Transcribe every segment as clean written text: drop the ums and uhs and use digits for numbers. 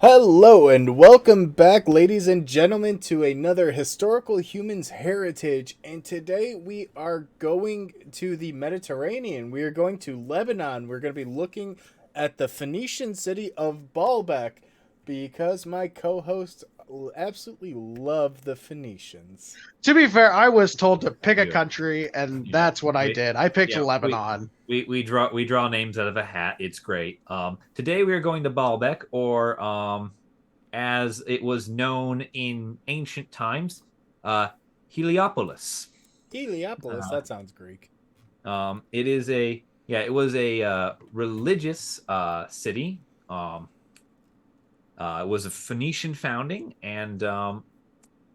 Hello and welcome back, ladies and gentlemen, to another Historical Humans Heritage. And today we are going to the Mediterranean. We are going to Lebanon. We're going to be looking at the Phoenician city of Baalbek because my co hosts absolutely love the Phoenicians. To be fair, I was told to pick a Yeah, country, and yeah, that's what I we, did. I picked yeah. We Lebanon. we draw names out of a hat. It's great. Today we are going to Baalbek, or as it was known in ancient times, Heliopolis. Heliopolis, Uh, that sounds Greek. it is a yeah. It was a religious city. It was a Phoenician founding, and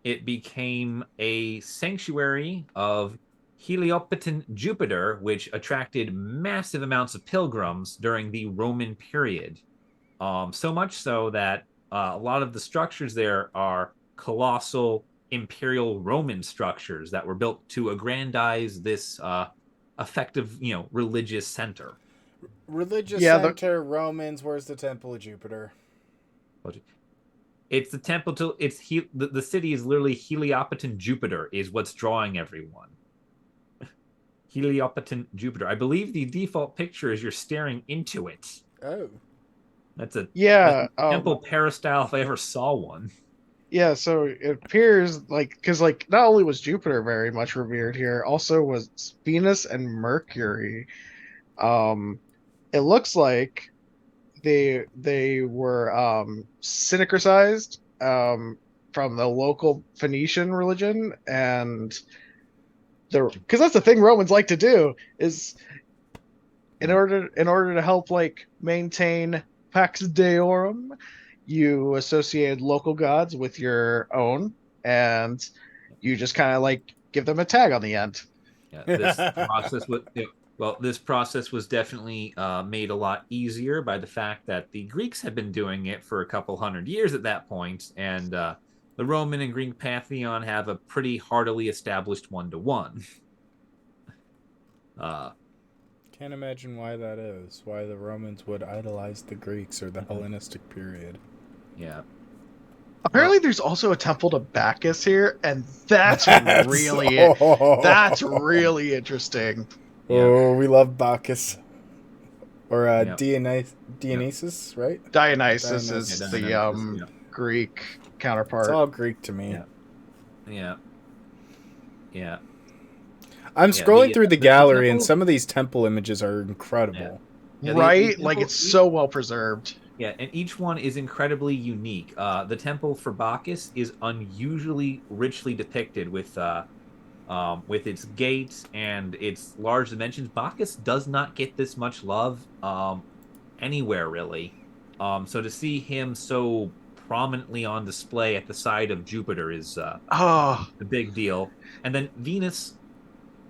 it became a sanctuary of Heliopopan Jupiter, which attracted massive amounts of pilgrims during the Roman period. So much so that a lot of the structures there are colossal imperial Roman structures that were built to aggrandize this effective, religious center. Religious Yeah, center, Romans, where's the Temple of Jupiter? It's the temple to the city is literally Heliopopan Jupiter is what's drawing everyone. Heliopopan Jupiter. I believe the default picture is you're staring into it. Oh. That's yeah, a temple peristyle if I ever saw one. yeah. So it appears because not only was Jupiter very much revered here, also was Venus and Mercury. Um, it looks like they were syncretized from the local Phoenician religion, and because that's the thing Romans like to do is in order to help maintain Pax Deorum, you associated local gods with your own, and you just kind of give them a tag on the end. Yeah, this process was well. This process was definitely made a lot easier by the fact that the Greeks had been doing it for a couple hundred years at that point, and the Roman and Greek pantheon have a pretty heartily established one-to-one. Uh, Can't imagine why that is. Why the Romans would idolize the Greeks or the Hellenistic period. yeah. Apparently, there's also a temple to Bacchus here, and that's oh, that's really interesting. Yeah. oh, we love Bacchus or Yeah. Dionysus, right? Dionysus Dionysus. is Yeah, the yeah. Greek It's counterpart. all Greek to me. Yeah. Yeah. Yeah. I'm Yeah, scrolling through the gallery, and temple. some of these temple images are incredible. Yeah, Right? temple, It's so well preserved. yeah, and each one is incredibly unique. The temple for Bacchus is unusually richly depicted with its gates and its large dimensions. Bacchus does not get this much love anywhere really. So to see him so prominently on display at the side of Jupiter is Oh, a big deal. And then Venus,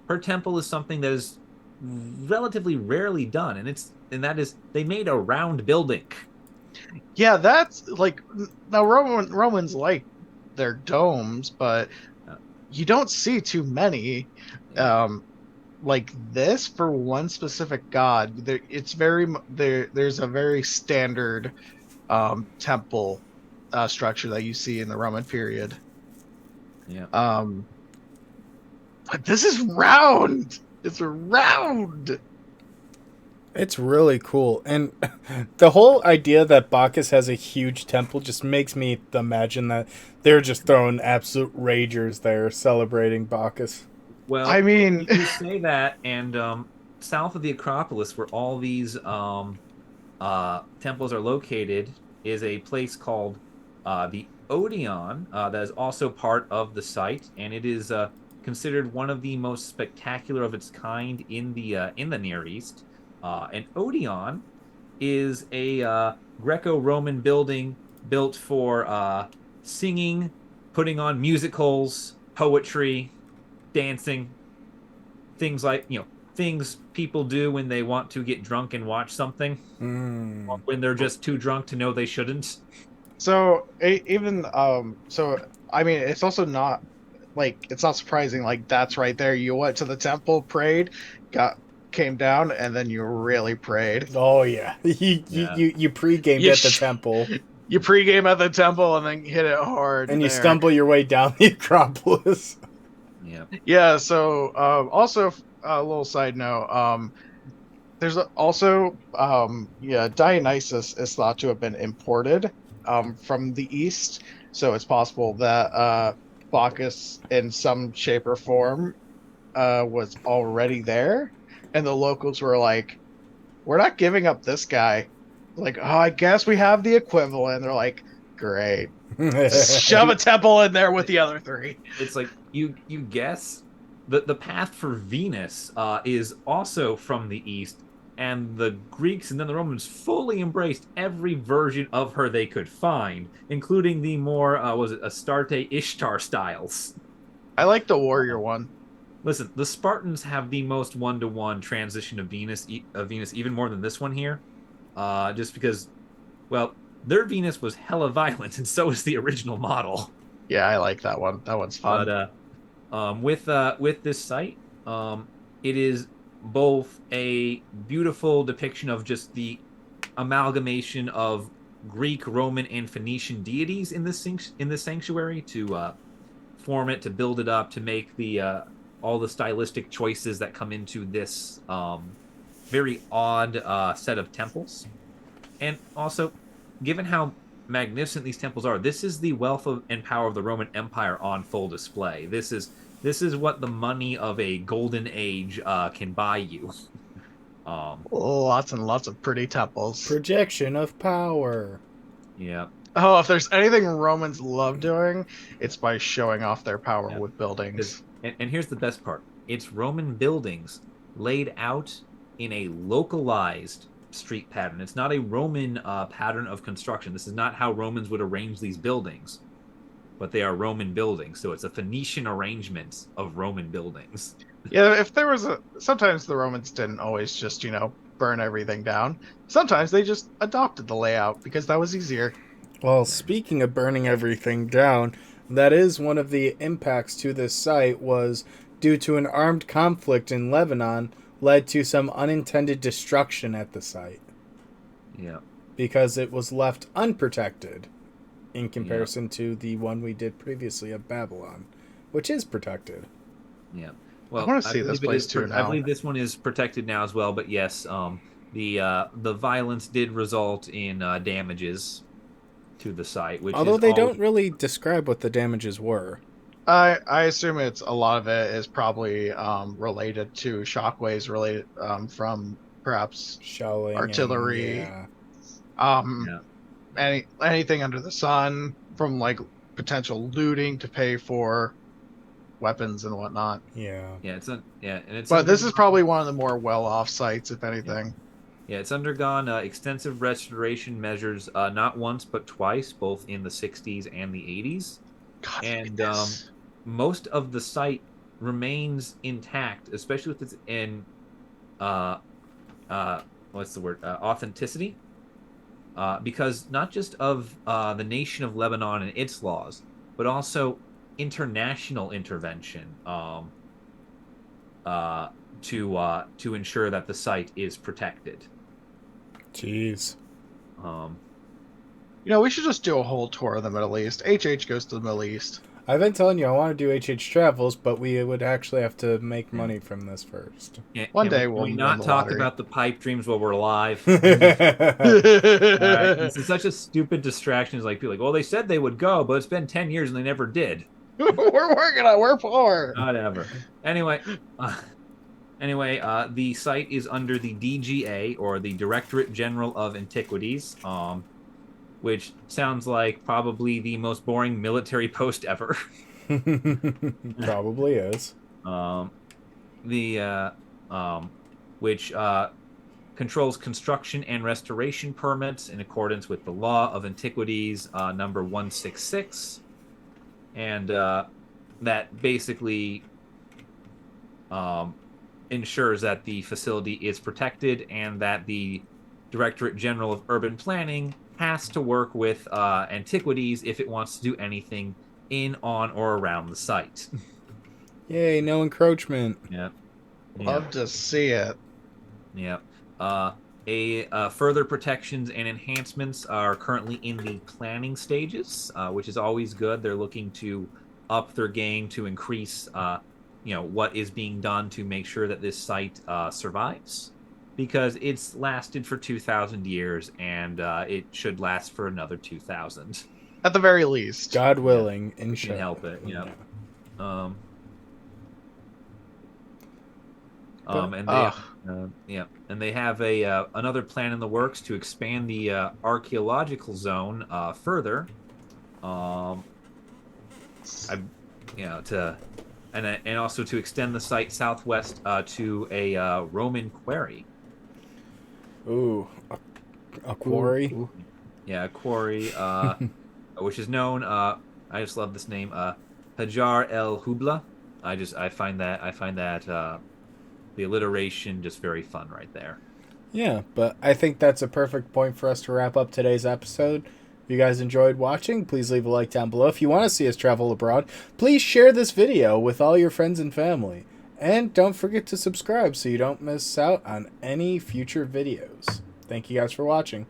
her temple is something that is relatively rarely done, and that is they made a round building. yeah, that's now Romans like their domes, but Uh, you don't see too many like this for one specific god. There's a very standard temple structure that you see in the Roman period. yeah. Um, but this is round. It's round. It's really cool. And the whole idea that Bacchus has a huge temple just makes me imagine that they're just throwing absolute ragers there celebrating Bacchus. Well, I mean, you say that, and south of the Acropolis, where all these temples are located, is a place called the Odeon that is also part of the site, and it is considered one of the most spectacular of its kind in the Near East. And Odeon is a Greco-Roman building built for singing, putting on musicals, poetry, dancing, things things people do when they want to get drunk and watch something, or Mm. when they're just too drunk to know they shouldn't. so even so I mean, it's also not it's not surprising. That's right there. You went to the temple, prayed, got came down, and then you really prayed. Oh yeah, you Yeah. you, you pre-gamed You at the sh- temple. You pregame at the temple and then hit it hard. And you there. stumble your way down the Acropolis. Yeah. Yeah. So also a little side note. There's also yeah, Dionysus is thought to have been imported from the east, so it's possible that Bacchus in some shape or form was already there, and the locals were like, "We're not giving up this guy." Like, oh, I guess we have the equivalent. They're like, "Great, shove a temple in there with the other three." It's like you guess the path for Venus is also from the east, and the Greeks and then the Romans fully embraced every version of her they could find, including the more was it Astarte Ishtar styles. I like the warrior one. Listen, the Spartans have the most one-to-one transition of Venus, even more than this one here, just because, well, their Venus was hella violent, and so is the original model. Yeah, I like that one. That one's fun. But with this site, it is both a beautiful depiction of just the amalgamation of Greek, Roman, and Phoenician deities in this sanctuary to form it, to build it up, to make the all the stylistic choices that come into this very odd set of temples. And also, given how magnificent these temples are, this is the wealth and power of the Roman Empire on full display. This is what the money of a golden age can buy you. Lots and lots of pretty temples. Projection of power. Yeah. Oh, if there's anything Romans love doing, it's by showing off their power with buildings. And here's the best part. It's Roman buildings laid out in a localized street pattern. It's not a Roman pattern of construction. This is not how Romans would arrange these buildings, but they are Roman buildings. So it's a Phoenician arrangement of Roman buildings. Yeah, if there was sometimes the Romans didn't always just, burn everything down. Sometimes they just adopted the layout because that was easier. Well, speaking of burning everything down, that is one of the impacts to this site was due to an armed conflict in Lebanon led to some unintended destruction at the site. Yeah. Because it was left unprotected in comparison to the one we did previously of Babylon, which is protected. Yeah. Well, I want to see this place too now. I believe this one is protected now as well, but yes, the violence did result in damages to the site, which although they don't really describe what the damages were. I assume a lot of it is probably related to shockwaves related from perhaps shelling, artillery, anything under the sun, from like potential looting to pay for weapons and whatnot. But this is probably one of the more well-off sites, if anything. Yeah, it's undergone extensive restoration measures, not once but twice, both in the 60s and the 80s. God, and most of the site remains intact, especially with its authenticity, because not just of the nation of Lebanon and its laws, but also international intervention to ensure that the site is protected. Jeez. We should just do a whole tour of the Middle East. HH goes to the Middle East. I've been telling you I want to do HH Travels, but we would actually have to make money from this first. One day we'll win not the talk lottery. about the pipe dreams while we're alive. This is such a stupid distraction. It's like people are like, well, they said they would go, but it's been 10 years and they never did. We're working on it. We're poor. Whatever. Anyway, the site is under the DGA, or the Directorate General of Antiquities, which sounds like probably the most boring military post ever. Probably is. Which controls construction and restoration permits in accordance with the Law of Antiquities number 166, and that basically ensures that the facility is protected and that the Directorate General of Urban Planning has to work with Antiquities if it wants to do anything in, on, or around the site. Yay, no encroachment. Yeah. Love to see it. Yeah. Further protections and enhancements are currently in the planning stages, which is always good. They're looking to up their game to increase, what is being done to make sure that this site survives, because it's lasted for 2,000 years and it should last for another 2,000. At the very least. God willing, We can help it. Yeah. Um, and they have another plan in the works to expand the archaeological zone further. And also to extend the site southwest to a Roman quarry. Ooh, a quarry. Ooh. Yeah, a quarry, which is known. I just love this name, Hajar el Hubla. I find that the alliteration just very fun right there. Yeah, but I think that's a perfect point for us to wrap up today's episode. If you guys enjoyed watching, please leave a like down below. If you want to see us travel abroad, please share this video with all your friends and family. And don't forget to subscribe so you don't miss out on any future videos. Thank you guys for watching.